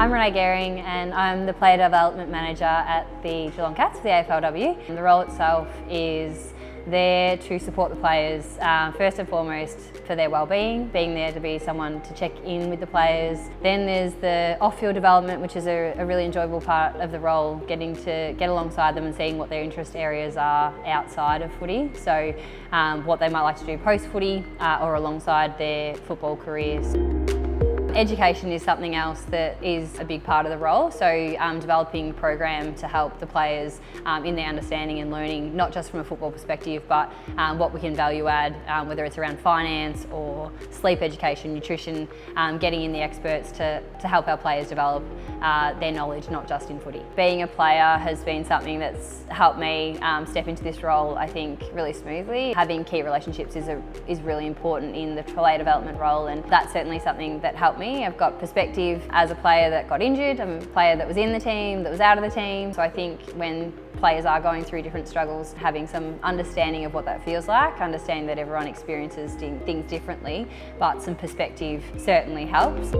I'm Renee Garing and I'm the Player Development Manager at the Geelong Cats for the AFLW. And the role itself is there to support the players, first and foremost for their well-being, being there to be someone to check in with the players. Then there's the Offfield Development, which is a really enjoyable part of the role, getting to get alongside them and seeing what their interest areas are outside of footy. So what they might like to do post-footy or alongside their football careers. Education is something else that is a big part of the role, so developing a program to help the players in their understanding and learning, not just from a football perspective, but what we can value add, whether it's around finance or sleep education, nutrition, getting in the experts to help our players develop their knowledge, not just in footy. Being a player has been something that's helped me step into this role, I think, really smoothly. Having key relationships is really important in the player development role, and that's certainly something that helped me. I've got perspective as a player that got injured, I'm a player that was in the team, that was out of the team. So I think when players are going through different struggles, having some understanding of what that feels like, understanding that everyone experiences things differently, but some perspective certainly helps.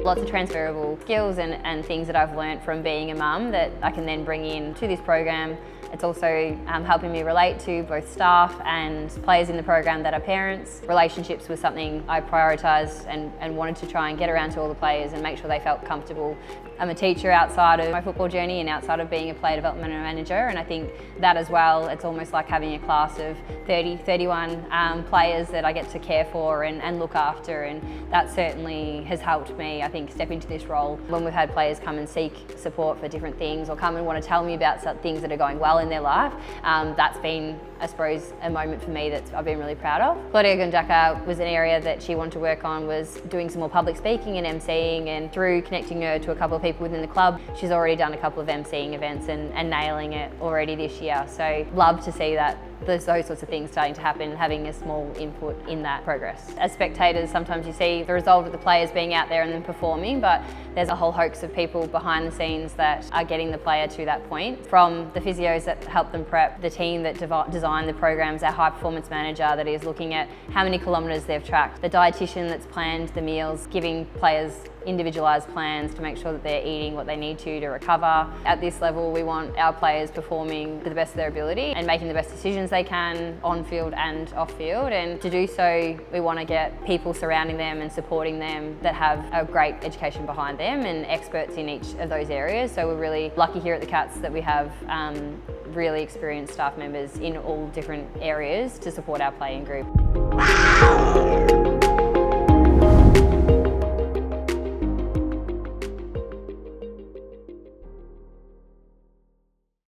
Lots of transferable skills and things that I've learnt from being a mum that I can then bring in to this program. It's also helping me relate to both staff and players in the program that are parents. Relationships was something I prioritised and wanted to try and get around to all the players and make sure they felt comfortable. I'm a teacher outside of my football journey and outside of being a player development manager, and I think that as well, it's almost like having a class of 31 players that I get to care for and look after, and that certainly has helped me, I think, step into this role. When we've had players come and seek support for different things or come and want to tell me about some things that are going well in their life, that's been, I suppose, a moment for me that I've been really proud of. Claudia Gunjaka was an area that she wanted to work on, was doing some more public speaking and MCing, and through connecting her to a couple of people within the club, she's already done a couple of MCing events and nailing it already this year. So love to see that those sorts of things starting to happen and having a small input in that progress. As spectators, sometimes you see the result of the players being out there and then performing, but there's a whole host of people behind the scenes that are getting the player to that point. From the physios that help them prep, the team that design the programs, our high performance manager that is looking at how many kilometres they've tracked, the dietitian that's planned the meals, giving players individualised plans to make sure that they're eating what they need to recover. At this level, we want our players performing to the best of their ability and making the best decisions they can on field and off field. And to do so, we want to get people surrounding them and supporting them that have a great education behind them and experts in each of those areas. So we're really lucky here at the Cats that we have really experienced staff members in all different areas to support our playing group.